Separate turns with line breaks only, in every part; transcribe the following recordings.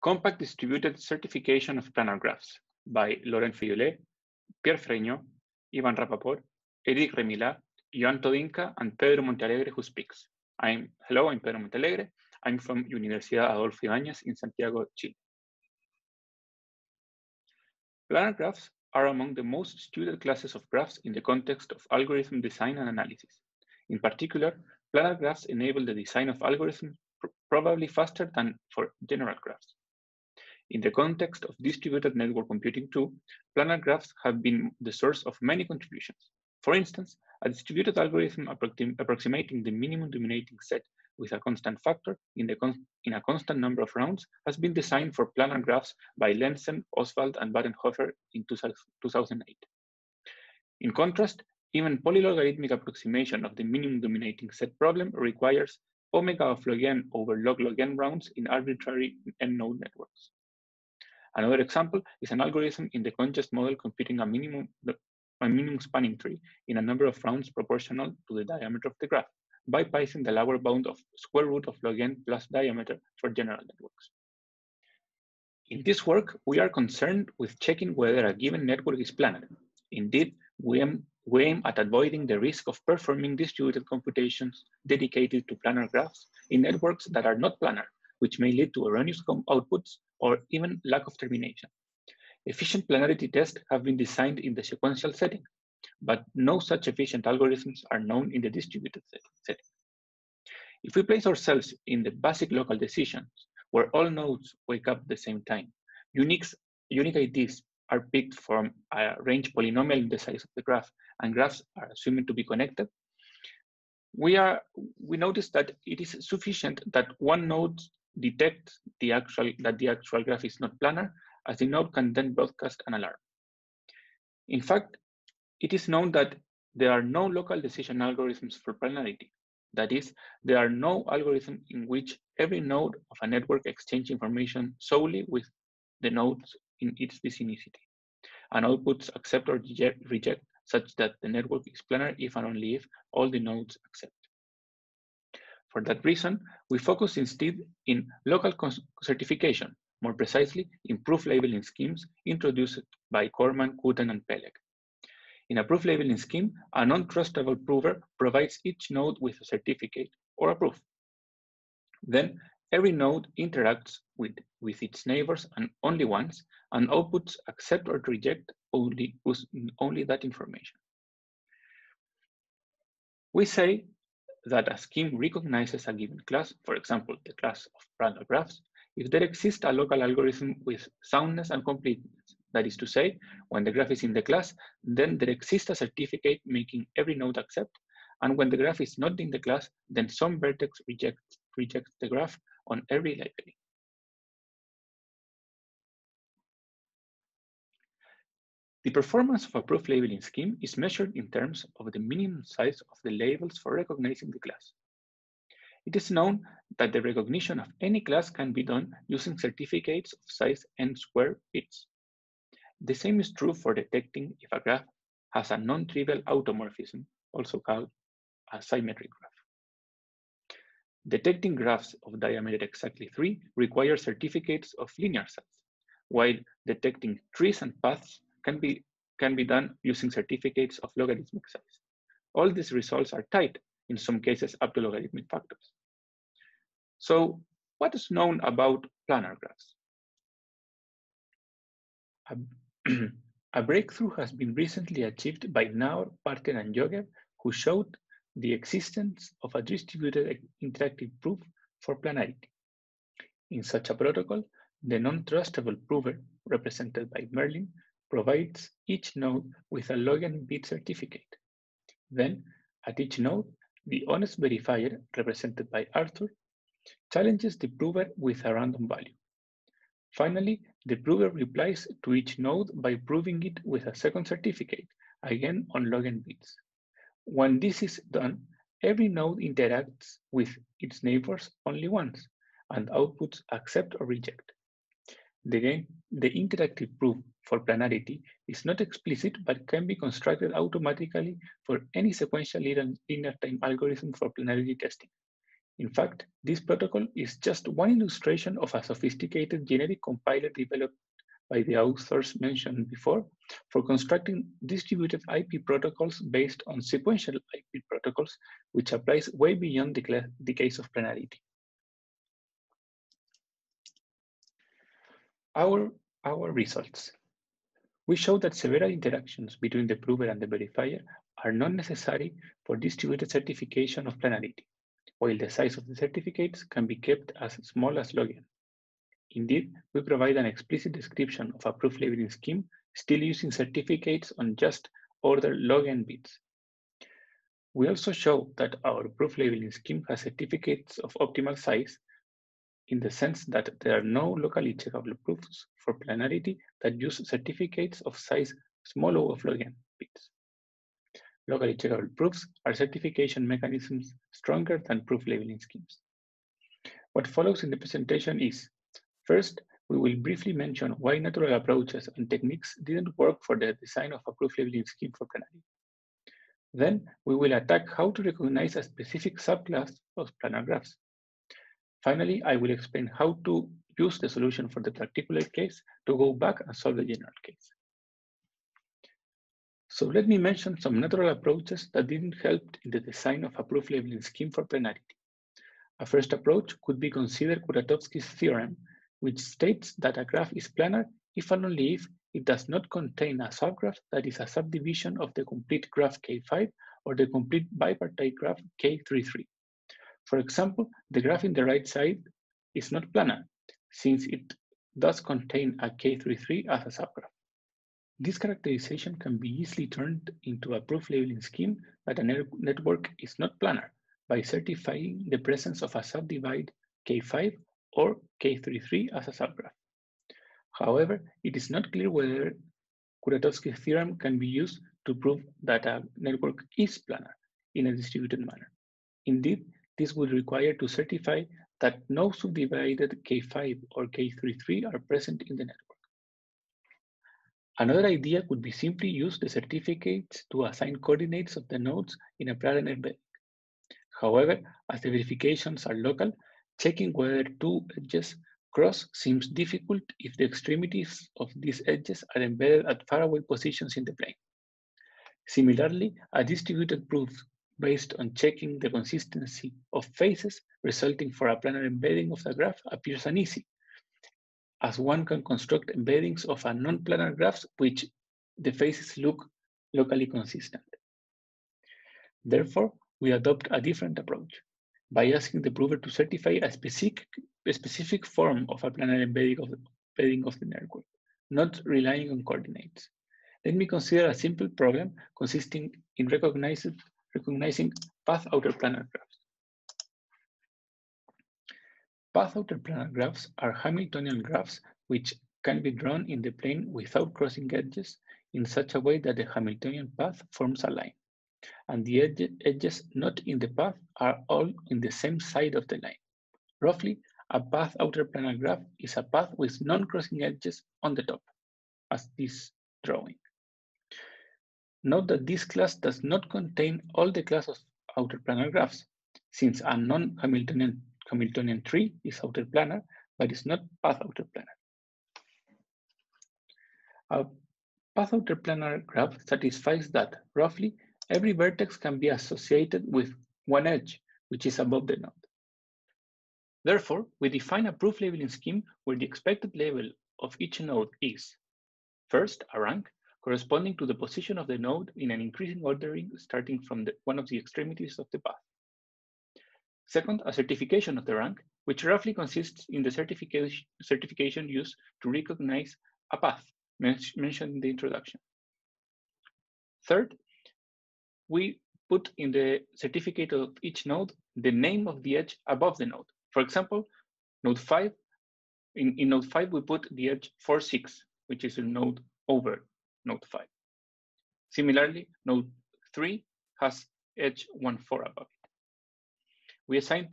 Compact Distributed Certification of Planar Graphs by Laurent Feuilloley, Pierre Fraigniaud, Ioan Rapaport, Rémila, Ioan Todinca, and Pedro Montealegre who speaks. Hello, I'm Pedro Montealegre. I'm from Universidad Adolfo Ibáñez in Santiago, Chile. Planar graphs are among the most studied classes of graphs in the context of algorithm design and analysis. In particular, planar graphs enable the design of algorithms probably faster than for general graphs. In the context of distributed network computing too, planar graphs have been the source of many contributions. For instance, a distributed algorithm approximating the minimum dominating set with a constant factor in a constant number of rounds has been designed for planar graphs by Lenzen, Oswald, and Badenhofer in 2008. In contrast, even polylogarithmic approximation of the minimum dominating set problem requires omega of log n over log n rounds in arbitrary n-node networks. Another example is an algorithm in the congest model computing a minimum spanning tree in a number of rounds proportional to the diameter of the graph, bypassing the lower bound of square root of log n plus diameter for general networks. In this work, we are concerned with checking whether a given network is planar. Indeed, we aim at avoiding the risk of performing distributed computations dedicated to planar graphs in networks that are not planar, which may lead to erroneous outputs or even lack of termination. Efficient planarity tests have been designed in the sequential setting, but no such efficient algorithms are known in the distributed setting. If we place ourselves in the basic local decisions, where all nodes wake up at the same time, unique IDs are picked from a range polynomial in the size of the graph, and graphs are assumed to be connected, we notice that it is sufficient that one node detects that the actual graph is not planar, as the node can then broadcast an alarm. In fact, it is known that there are no local decision algorithms for planarity. That is, there are no algorithms in which every node of a network exchanges information solely with the nodes in its vicinity, and outputs accept or reject such that the network is planar if and only if all the nodes accept. For that reason, we focus instead in local certification, more precisely in proof labeling schemes introduced by Korman, Kutten, and Peleg. In a proof labeling scheme, a non-trustable prover provides each node with a certificate or a proof. Then every node interacts with its neighbors and only once, and outputs accept or reject only that information. We say that a scheme recognizes a given class, for example, the class of planar graphs, if there exists a local algorithm with soundness and completeness. That is to say, when the graph is in the class, then there exists a certificate making every node accept, and when the graph is not in the class, then some vertex rejects the graph on every labeling. The performance of a proof labeling scheme is measured in terms of the minimum size of the labels for recognizing the class. It is known that the recognition of any class can be done using certificates of size n square bits. The same is true for detecting if a graph has a non-trivial automorphism, also called a symmetric graph. Detecting graphs of diameter exactly 3 requires certificates of linear size, while detecting trees and paths can be done using certificates of logarithmic size. All these results are tight, in some cases up to logarithmic factors. So what is known about planar graphs? A breakthrough has been recently achieved by Naur, Parker, and Yogev, who showed the existence of a distributed interactive proof for planarity. In such a protocol, the non-trustable prover, represented by Merlin, provides each node with a log n bit certificate. Then, at each node, the honest verifier, represented by Arthur, challenges the prover with a random value. Finally, the prover replies to each node by proving it with a second certificate, again on log n bits. When this is done, every node interacts with its neighbors only once, and outputs accept or reject. The interactive proof for planarity is not explicit, but can be constructed automatically for any sequential linear time algorithm for planarity testing. In fact, this protocol is just one illustration of a sophisticated genetic compiler developed by the authors mentioned before for constructing distributed IP protocols based on sequential IP protocols, which applies way beyond the case of planarity. Our results. We show that several interactions between the prover and the verifier are not necessary for distributed certification of planarity, while the size of the certificates can be kept as small as log n. Indeed, we provide an explicit description of a proof labeling scheme still using certificates on just order log n bits. We also show that our proof labeling scheme has certificates of optimal size in the sense that there are no locally checkable proofs for planarity that use certificates of size small o of log n bits. Locally checkable proofs are certification mechanisms stronger than proof labeling schemes. What follows in the presentation is, first, we will briefly mention why natural approaches and techniques didn't work for the design of a proof labeling scheme for planarity. Then we will attack how to recognize a specific subclass of planar graphs. Finally, I will explain how to use the solution for the particular case to go back and solve the general case. So let me mention some natural approaches that didn't help in the design of a proof labeling scheme for planarity. A first approach could be considered Kuratowski's theorem, which states that a graph is planar if and only if it does not contain a subgraph that is a subdivision of the complete graph K5 or the complete bipartite graph K33. For example, the graph in the right side is not planar, since it does contain a K33 as a subgraph. This characterization can be easily turned into a proof labeling scheme that a network is not planar by certifying the presence of a subdivide K5 or K33 as a subgraph. However, it is not clear whether Kuratowski's theorem can be used to prove that a network is planar in a distributed manner. Indeed, this would require to certify that no subdivided K5 or K33 are present in the network. Another idea could be simply use the certificates to assign coordinates of the nodes in a planar embedding. However, as the verifications are local, checking whether two edges cross seems difficult if the extremities of these edges are embedded at faraway positions in the plane. Similarly, a distributed proof based on checking the consistency of faces resulting for a planar embedding of the graph appears uneasy, as one can construct embeddings of a non-planar graphs which the faces look locally consistent. Therefore, we adopt a different approach by asking the prover to certify a specific form of a planar embedding of the network, not relying on coordinates. Let me consider a simple problem consisting in recognizing path-outerplanar graphs. Path-outerplanar graphs are Hamiltonian graphs which can be drawn in the plane without crossing edges in such a way that the Hamiltonian path forms a line, and the edges not in the path are all in the same side of the line. Roughly, a path-outerplanar graph is a path with non-crossing edges on the top, as this drawing. Note that this class does not contain all the class of outerplanar graphs, since a non-Hamiltonian tree is outerplanar, but is not path-outerplanar. A path-outerplanar graph satisfies that, roughly, every vertex can be associated with one edge, which is above the node. Therefore, we define a proof labeling scheme where the expected label of each node is, first, a rank, corresponding to the position of the node in an increasing ordering starting from one of the extremities of the path. Second, a certification of the rank, which roughly consists in the certification used to recognize a path mentioned in the introduction. Third, we put in the certificate of each node the name of the edge above the node. For example, node 5, in node 5 we put the edge 4, 6, which is a node over node 5. Similarly, node 3 has edge 1, 4 above it. We assign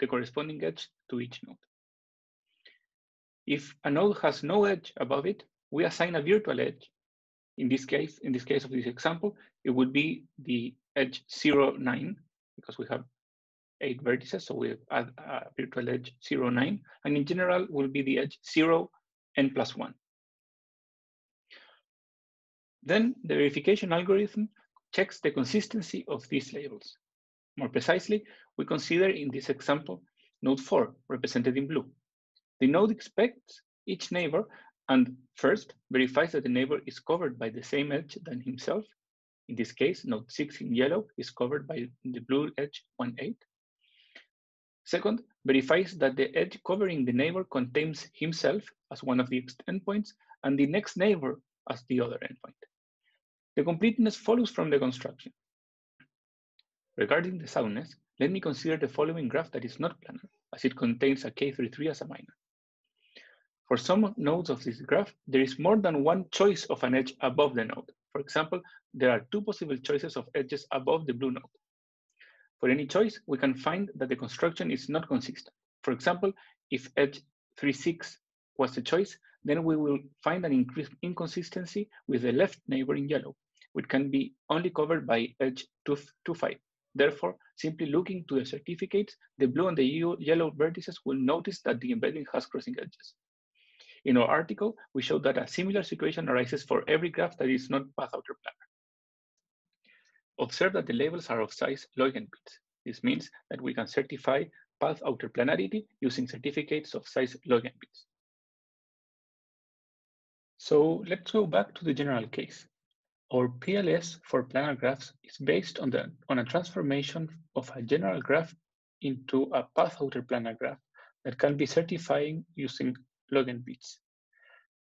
the corresponding edge to each node. If a node has no edge above it, we assign a virtual edge. In this case of this example, it would be the edge 0, 9, because we have 8 vertices, so we add a virtual edge 0, 9, and in general will be the edge 0, n plus 1. Then the verification algorithm checks the consistency of these labels. More precisely, we consider in this example node 4, represented in blue. The node expects each neighbor and first verifies that the neighbor is covered by the same edge than himself. In this case, node 6 in yellow is covered by the blue edge 1, 8. Second, verifies that the edge covering the neighbor contains himself as one of the endpoints and the next neighbor as the other endpoint. The completeness follows from the construction. Regarding the soundness, let me consider the following graph that is not planar, as it contains a K33 as a minor. For some nodes of this graph, there is more than one choice of an edge above the node. For example, there are 2 possible choices of edges above the blue node. For any choice, we can find that the construction is not consistent. For example, if edge 36 was the choice, then we will find an increased inconsistency with the left neighbor in yellow, which can be only covered by edge 25. Therefore, simply looking to the certificates, the blue and the yellow vertices will notice that the embedding has crossing edges. In our article, we show that a similar situation arises for every graph that is not path-outerplanar. Observe that the labels are of size log n bits. This means that we can certify path-outerplanarity using certificates of size log n bits. So let's go back to the general case. Our PLS for planar graphs is based on a transformation of a general graph into a path-outerplanar graph that can be certifying using log n bits.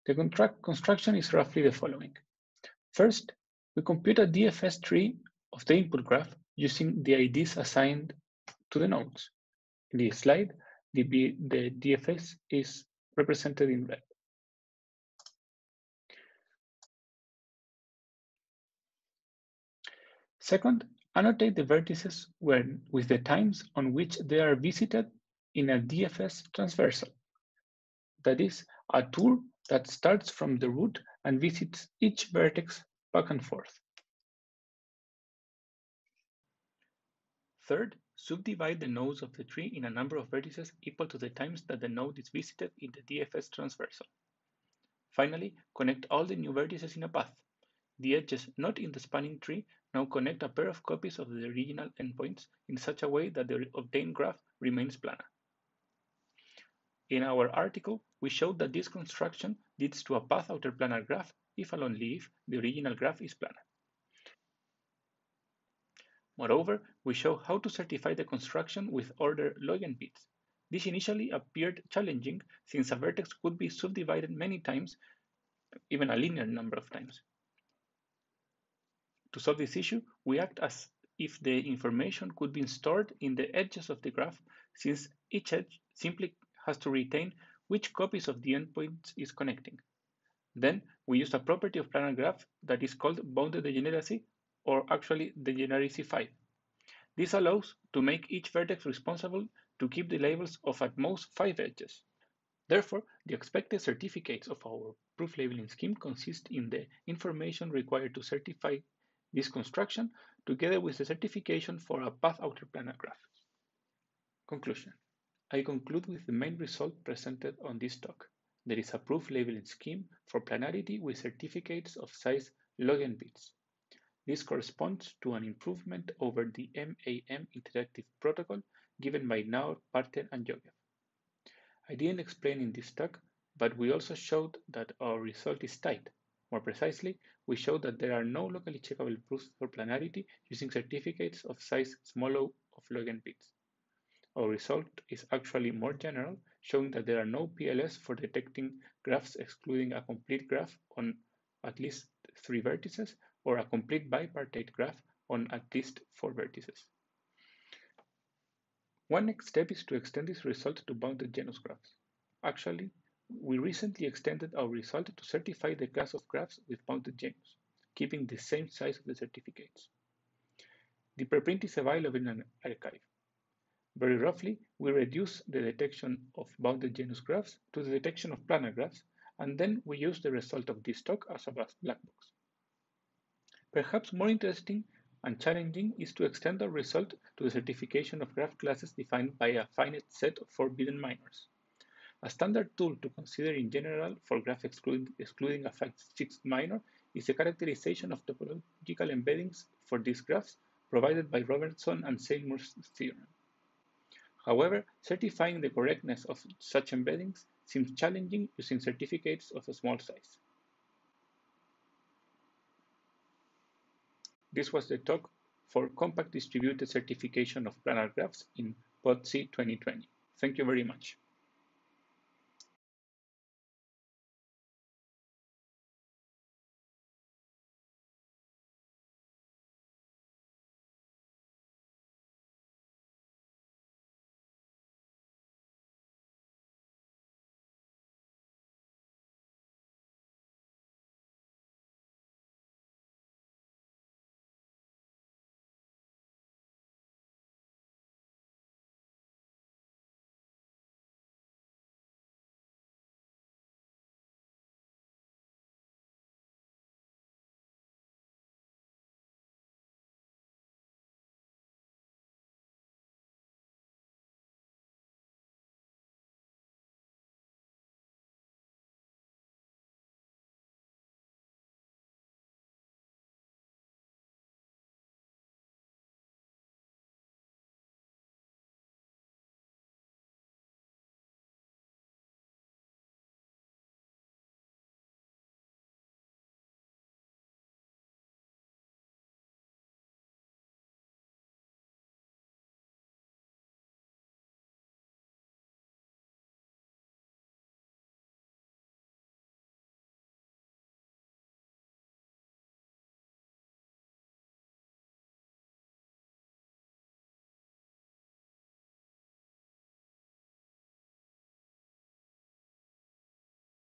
The construction is roughly the following. First, we compute a DFS tree of the input graph using the IDs assigned to the nodes. In this slide, the DFS is represented in red. Second, annotate the vertices with the times on which they are visited in a DFS transversal. That is, a tour that starts from the root and visits each vertex back and forth. Third, subdivide the nodes of the tree in a number of vertices equal to the times that the node is visited in the DFS transversal. Finally, connect all the new vertices in a path. The edges not in the spanning tree now connect a pair of copies of the original endpoints in such a way that the obtained graph remains planar. In our article, we showed that this construction leads to a path-outerplanar graph if and only if the original graph is planar. Moreover, we show how to certify the construction with order log n bits. This initially appeared challenging since a vertex could be subdivided many times, even a linear number of times. To solve this issue, we act as if the information could be stored in the edges of the graph, since each edge simply has to retain which copies of the endpoints is connecting. Then we use a property of planar graph that is called bounded degeneracy, or actually degeneracy 5. This allows to make each vertex responsible to keep the labels of at most 5 edges. Therefore, the expected certificates of our proof labeling scheme consist in the information required to certify this construction, together with the certification for a path-outerplanar graph. Conclusion. I conclude with the main result presented on this talk. There is a proof labeling scheme for planarity with certificates of size log n bits. This corresponds to an improvement over the MAM interactive protocol given by Naur, Parter, and Yogev. I didn't explain in this talk, but we also showed that our result is tight. More precisely, we showed that there are no locally checkable proofs for planarity using certificates of size o of log n bits. Our result is actually more general, showing that there are no PLS for detecting graphs excluding a complete graph on at least 3 vertices or a complete bipartite graph on at least 4 vertices. One next step is to extend this result to bounded genus graphs. Actually, we recently extended our result to certify the class of graphs with bounded genus, keeping the same size of the certificates. The preprint is available in an archive. Very roughly, we reduce the detection of bounded genus graphs to the detection of planar graphs, and then we use the result of this talk as a black box. Perhaps more interesting and challenging is to extend our result to the certification of graph classes defined by a finite set of forbidden minors. A standard tool to consider in general for graph excluding a fixed minor is the characterization of topological embeddings for these graphs provided by Robertson and Seymour's theorem. However, certifying the correctness of such embeddings seems challenging using certificates of a small size. This was the talk for compact distributed certification of planar graphs in PODC 2020. Thank you very much.